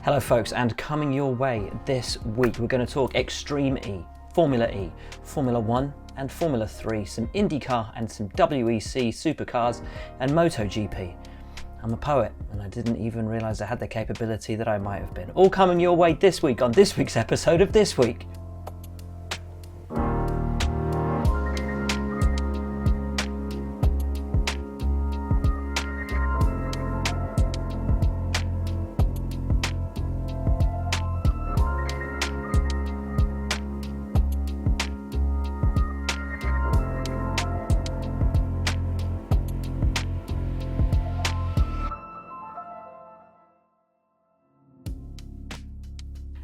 Hello folks, and coming your way this week we're going to talk Extreme E, Formula 1 and Formula 3, some Indycar and some WEC Supercars and MotoGP. I'm a poet and I didn't even realise I had the capability that I might have been. All coming your way this week on this week's episode of This Week.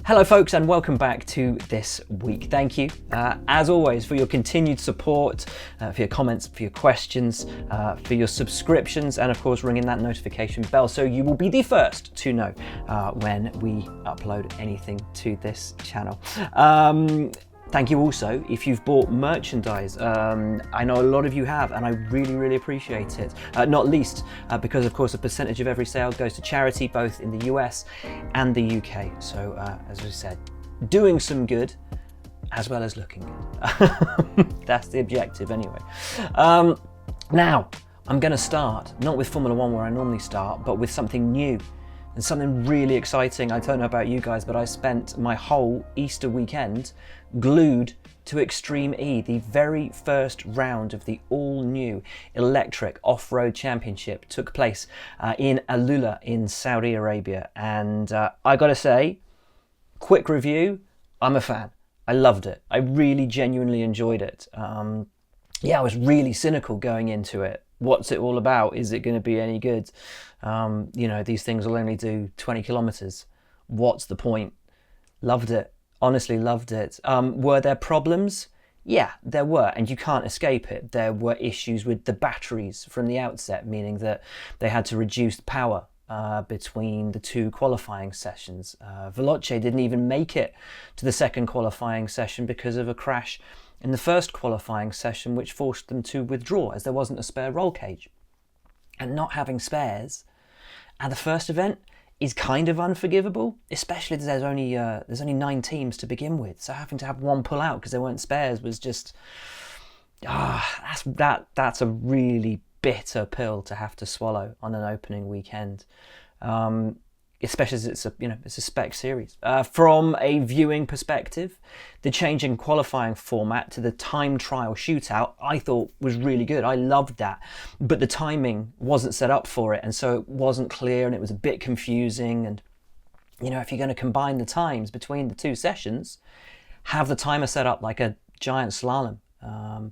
Hello folks, and welcome back to This Week. Thank you, as always, for your continued support, for your comments, for your questions, for your subscriptions, and of course ringing that notification bell so you will be the first to know when we upload anything to this channel. Thank you also if you've bought merchandise. I know a lot of you have, and I really appreciate it. Not least because, of course, a percentage of every sale goes to charity, both in the US and the UK. So, as I said, doing some good as well as looking good. That's the objective anyway. Now, I'm going to start, not with Formula 1 where I normally start, but with something new. And something really exciting. I don't know about you guys, but I spent my whole Easter weekend glued to Extreme E, the very first round of the all-new electric off-road championship took place in Alula in Saudi Arabia. And I gotta say, quick review, I'm a fan. I loved it. I really genuinely enjoyed it. I was really cynical going into it. What's it all about? Is it going to be any good? These things will only do 20 kilometers. What's the point? Loved it. Honestly loved it. Were there problems? Yeah, there were, and you can't escape it. There were issues with the batteries from the outset, meaning that they had to reduce power between the two qualifying sessions. Veloce didn't even make it to the second qualifying session because of a crash in the first qualifying session, which forced them to withdraw as there wasn't a spare roll cage. And not having spares at the first event is kind of unforgivable, especially as there's only 9 teams to begin with. So having to have one pull out because there weren't spares was just that's a really bitter pill to have to swallow on an opening weekend. Especially as it's a spec series. From a viewing perspective, the change in qualifying format to the time trial shootout I thought was really good. I loved that, but the timing wasn't set up for it, and so it wasn't clear, and it was a bit confusing. And if you're going to combine the times between the two sessions, have the timer set up like a giant slalom.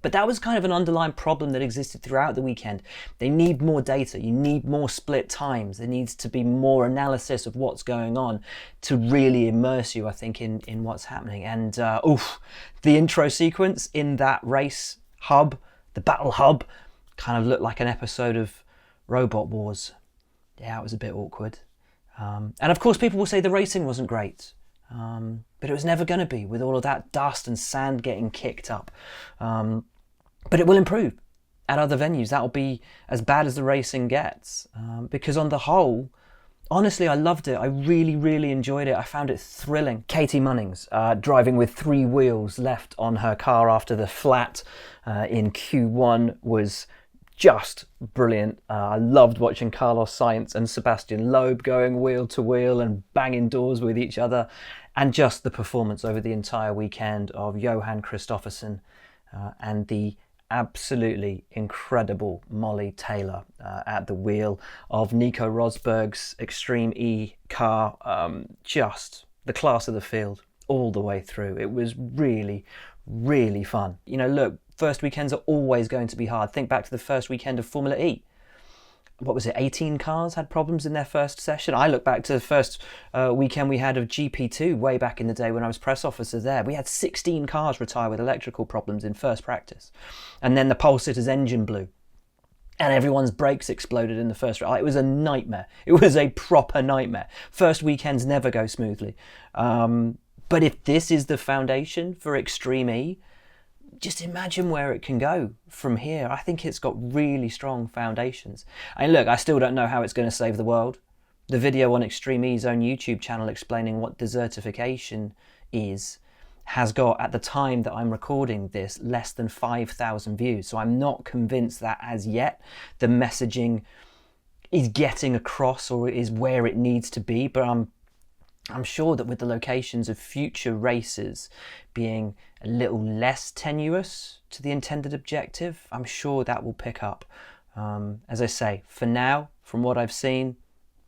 But that was kind of an underlying problem that existed throughout the weekend. They need more data. You need more split times. There needs to be more analysis of what's going on to really immerse you, I think, in what's happening. And the intro sequence in that race hub, the battle hub, kind of looked like an episode of Robot Wars. Yeah, it was a bit awkward. And of course, people will say the racing wasn't great. But it was never going to be with all of that dust and sand getting kicked up. But it will improve at other venues. That'll be as bad as the racing gets. Because on the whole, honestly, I loved it. I really enjoyed it. I found it thrilling. Katie Munnings, driving with 3 wheels left on her car after the flat in Q1 was just brilliant. I loved watching Carlos Sainz and Sebastian Loeb going wheel to wheel and banging doors with each other, and just the performance over the entire weekend of Johan Kristoffersen and the absolutely incredible Molly Taylor at the wheel of Nico Rosberg's Extreme E car. Just the class of the field all the way through. It was really fun. Look, first weekends are always going to be hard. Think back to the first weekend of Formula E. What was it, 18 cars had problems in their first session? I look back to the first weekend we had of GP2 way back in the day when I was press officer there. We had 16 cars retire with electrical problems in first practice. And then the pole sitter's engine blew. And everyone's brakes exploded in the first round. It was a nightmare. It was a proper nightmare. First weekends never go smoothly. But if this is the foundation for Extreme E, just imagine where it can go from here. I think it's got really strong foundations. And look, I still don't know how it's going to save the world, The video on Extreme E's own YouTube channel explaining what desertification is has got, at the time that I'm recording this, less than 5,000 views. So I'm not convinced that as yet the messaging is getting across or is where it needs to be. But I'm sure that with the locations of future races being a little less tenuous to the intended objective, I'm sure that will pick up. As I say, for now, from what I've seen,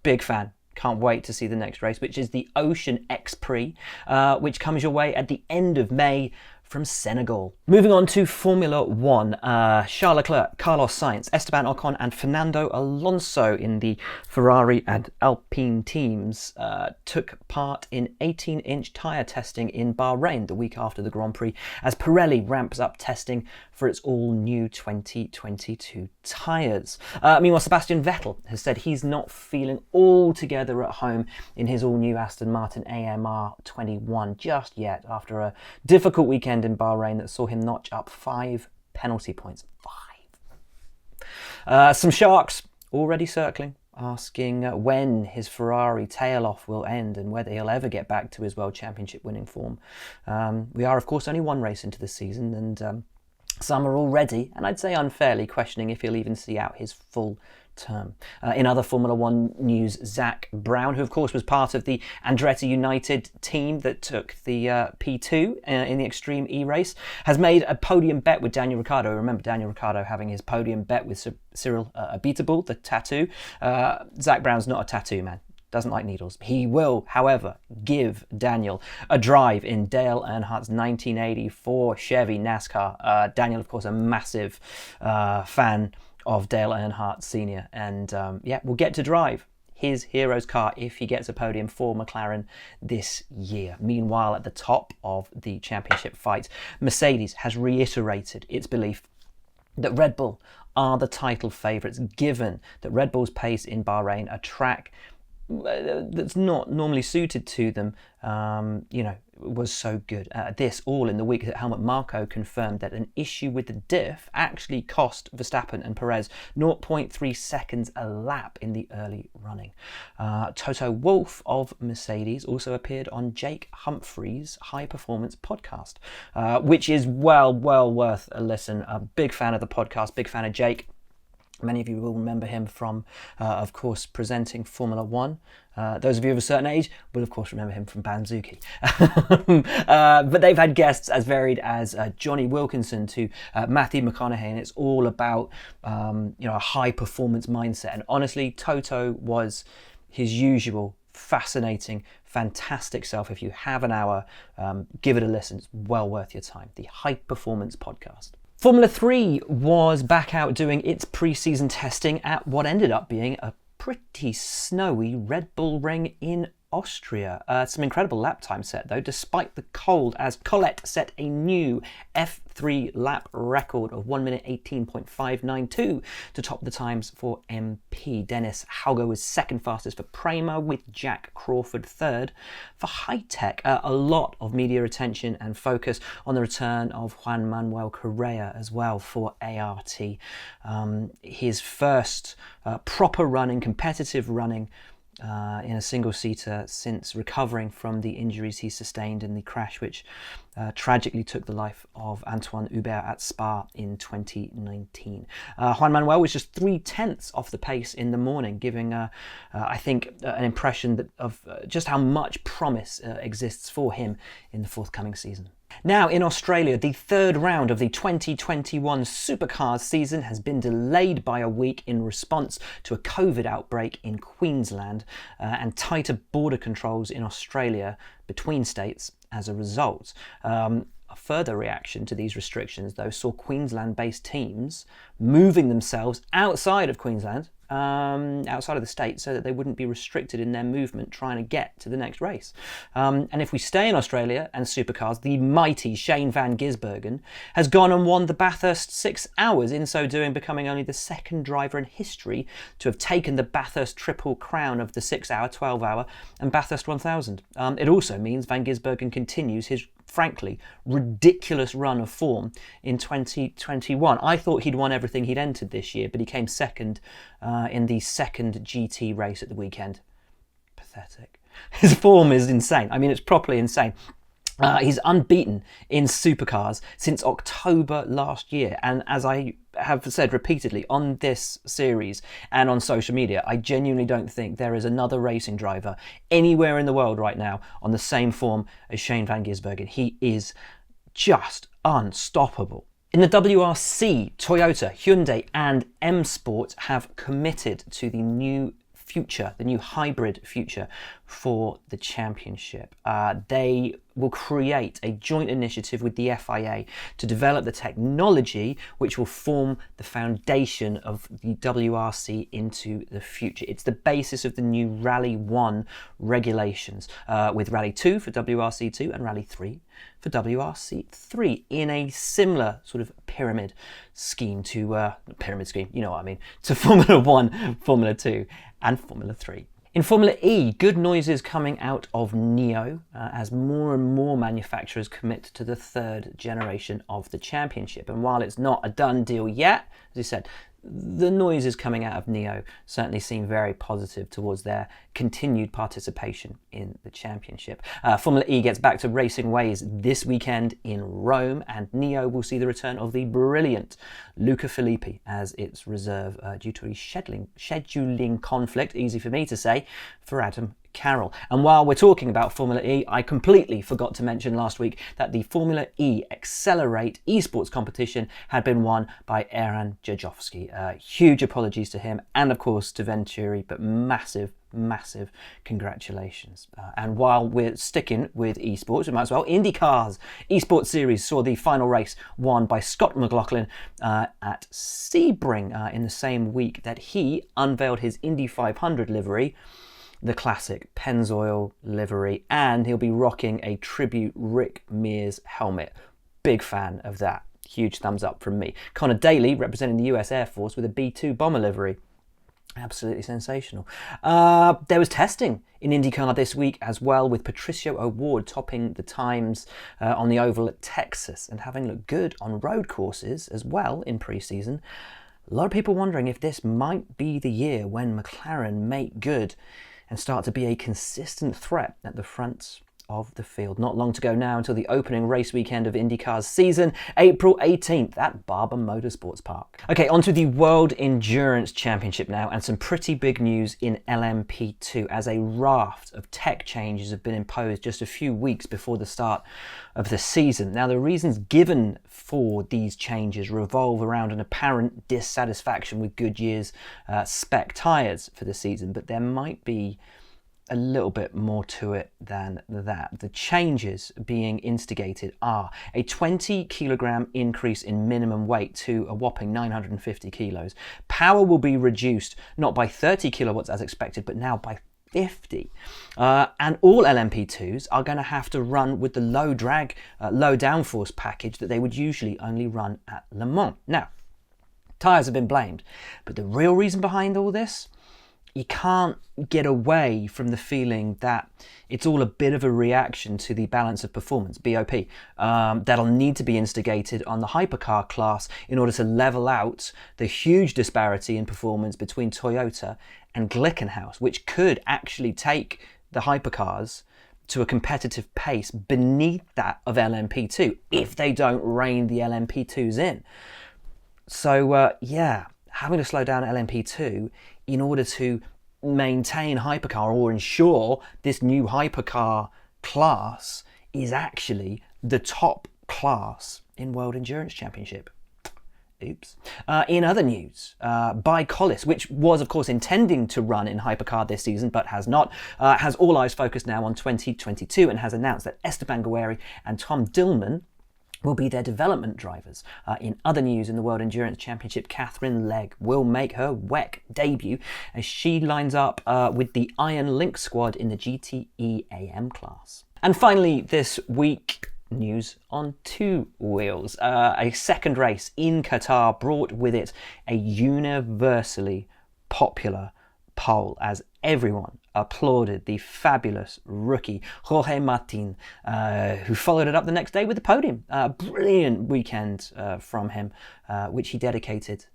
big fan. Can't wait to see the next race, which is the Ocean X Prix, which comes your way at the end of May from Senegal. Moving on to Formula One, Charles Leclerc, Carlos Sainz, Esteban Ocon and Fernando Alonso in the Ferrari and Alpine teams took part in 18-inch tyre testing in Bahrain the week after the Grand Prix, as Pirelli ramps up testing for its all-new 2022 tyres. Meanwhile, Sebastian Vettel has said he's not feeling altogether at home in his all-new Aston Martin AMR 21 just yet, after a difficult weekend in Bahrain that saw him notch up 5 penalty points. 5. Some sharks already circling, asking when his Ferrari tail-off will end and whether he'll ever get back to his World Championship winning form. We are, of course, only one race into the season, and some are already, and I'd say unfairly, questioning if he'll even see out his full term. In other Formula One news, Zach Brown, who of course was part of the Andretti United team that took the P2 in the Extreme E race, has made a podium bet with Daniel Ricciardo. Remember Daniel Ricciardo having his podium bet with Cyril Abiteboul, the tattoo. Zach Brown's not a tattoo man. Doesn't like needles. He will, however, give Daniel a drive in Dale Earnhardt's 1984 Chevy NASCAR. Daniel, of course, a massive fan of Dale Earnhardt Sr. And will get to drive his hero's car if he gets a podium for McLaren this year. Meanwhile, at the top of the championship fight, Mercedes has reiterated its belief that Red Bull are the title favourites, given that Red Bull's pace in Bahrain, a track that's not normally suited to them, was so good. This all in the week that Helmut Marko confirmed that an issue with the diff actually cost Verstappen and Perez 0.3 seconds a lap in the early running. Toto Wolff of Mercedes also appeared on Jake Humphrey's High Performance podcast, which is well worth a listen. A big fan of the podcast, big fan of Jake. Many of you will remember him from, of course, presenting Formula One. Those of you of a certain age will, of course, remember him from Banzuki. But they've had guests as varied as Johnny Wilkinson to Matthew McConaughey, and it's all about a high-performance mindset. And honestly, Toto was his usual fascinating, fantastic self. If you have an hour, give it a listen. It's well worth your time. The High Performance Podcast. Formula 3 was back out doing its pre-season testing at what ended up being a pretty snowy Red Bull Ring in Austria. Some incredible lap time set though, despite the cold, as Colette set a new F3 lap record of 1 minute 18.592 to top the times for MP. Dennis Hauger was second fastest for Prema, with Jack Crawford third for High Tech. A lot of media attention and focus on the return of Juan Manuel Correa as well for ART. His first proper running, competitive running in a single-seater since recovering from the injuries he sustained in the crash which tragically took the life of Antoine Hubert at Spa in 2019. Juan Manuel was just 0.3 off the pace in the morning, giving, I think, an impression of just how much promise exists for him in the forthcoming season. Now, in Australia, the third round of the 2021 Supercars season has been delayed by a week in response to a COVID outbreak in Queensland and tighter border controls in Australia between states as a result. A further reaction to these restrictions, though, saw Queensland-based teams moving themselves outside of Queensland, outside of the state, so that they wouldn't be restricted in their movement trying to get to the next race. And if we stay in Australia and Supercars, the mighty Shane van Gisbergen has gone and won the Bathurst 6 hours, in so doing becoming only the second driver in history to have taken the Bathurst triple crown of the 6 hour, 12 hour and Bathurst 1000. It also means van Gisbergen continues his frankly ridiculous run of form in 2021. I thought he'd won everything he'd entered this year, but he came second in the second GT race at the weekend. pathetic. His form is insane. I mean, it's properly insane. He's unbeaten in Supercars since October last year. And as I have said repeatedly on this series and on social media, I genuinely don't think there is another racing driver anywhere in the world right now on the same form as Shane van Gisbergen. He is just unstoppable. In the WRC, Toyota, Hyundai and M Sport have committed to the new future, the new hybrid future for the championship. They will create a joint initiative with the FIA to develop the technology which will form the foundation of the WRC into the future. It's the basis of the new Rally 1 regulations, with Rally 2 for WRC2 and Rally 3 for WRC3 in a similar sort of pyramid scheme to you know what I mean, to Formula 1, Formula 2 and Formula 3. In Formula E, good noises coming out of NIO as more and more manufacturers commit to the third generation of the championship. And while it's not a done deal yet, as I said, the noises coming out of NIO certainly seem very positive towards their continued participation in the championship. Formula E gets back to racing ways this weekend in Rome, and NIO will see the return of the brilliant Luca Filippi as its reserve due to a scheduling conflict, easy for me to say, for Adam Carroll. And while we're talking about Formula E, I completely forgot to mention last week that the Formula E Accelerate esports competition had been won by Aaron Jajowski. Huge apologies to him and of course to Venturi, but massive congratulations. And while we're sticking with esports, we might as well. IndyCar's esports series saw the final race won by Scott McLaughlin at Sebring in the same week that he unveiled his Indy 500 livery, the classic Pennzoil livery, and he'll be rocking a tribute Rick Mears helmet. Big fan of that. Huge thumbs up from me. Connor Daly representing the US Air Force with a B-2 bomber livery. Absolutely sensational. There was testing in IndyCar this week as well, with Patricio O'Ward topping the times on the oval at Texas and having looked good on road courses as well in pre-season. A lot of people wondering if this might be the year when McLaren make good and start to be a consistent threat at the front of the field. Not long to go now until the opening race weekend of IndyCar's season, April 18th at Barber Motorsports Park. Okay, on to the World Endurance Championship now, and some pretty big news in LMP2 as a raft of tech changes have been imposed just a few weeks before the start of the season. Now, the reasons given for these changes revolve around an apparent dissatisfaction with Goodyear's spec tyres for the season, but there might be a little bit more to it than that. The changes being instigated are a 20 kilogram increase in minimum weight to a whopping 950 kilos. Power will be reduced not by 30 kilowatts as expected, but now by 50. And all LMP2s are going to have to run with the low drag, low downforce package that they would usually only run at Le Mans. Now, tyres have been blamed, but the real reason behind all this, you can't get away from the feeling that it's all a bit of a reaction to the balance of performance, BOP, that'll need to be instigated on the hypercar class in order to level out the huge disparity in performance between Toyota and Glickenhaus, which could actually take the hypercars to a competitive pace beneath that of LMP2 if they don't rein the LMP2s in. So having to slow down LMP2 in order to maintain hypercar or ensure this new hypercar class is actually the top class in World Endurance Championship. Oops. In other news, by Collis, which was of course intending to run in hypercar this season but has not, has all eyes focused now on 2022 and has announced that Esteban Guerri and Tom Dillman will be their development drivers. In other news in the World Endurance Championship, Catherine Legg will make her WEC debut as she lines up with the Iron Link squad in the GTE AM class. And finally this week, news on two wheels. A second race in Qatar brought with it a universally popular pole as everyone applauded the fabulous rookie Jorge Martin, who followed it up the next day with the podium. Brilliant weekend from him, which he dedicated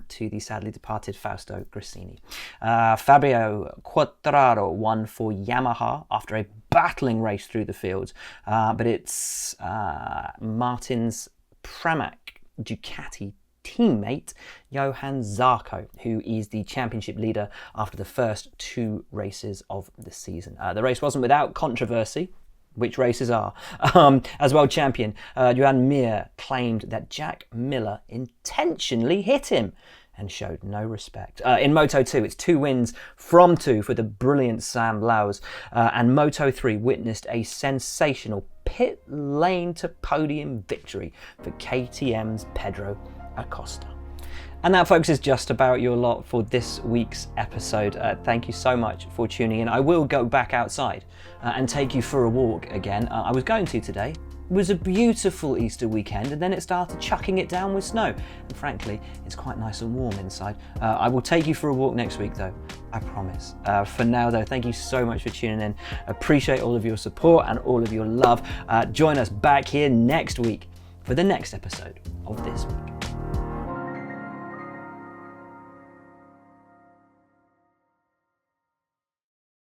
to the sadly departed Fausto Grissini. Fabio Quartararo won for Yamaha after a battling race through the fields, but it's Martin's Pramac Ducati teammate Johann Zarco who is the championship leader after the first 2 races of the season. The race wasn't without controversy, which races are. As world champion, Johan Mir claimed that Jack Miller intentionally hit him and showed no respect. In Moto2, it's 2 wins from 2 for the brilliant Sam Lowes, and Moto3 witnessed a sensational pit lane to podium victory for KTM's Pedro Acosta. And that, folks, is just about your lot for this week's episode. Thank you so much for tuning in. I will go back outside and take you for a walk again. I was going to today. It was a beautiful Easter weekend, and then it started chucking it down with snow. And frankly, it's quite nice and warm inside. I will take you for a walk next week, though. I promise. For now, though, thank you so much for tuning in. Appreciate all of your support and all of your love. Join us back here next week for the next episode of This Week.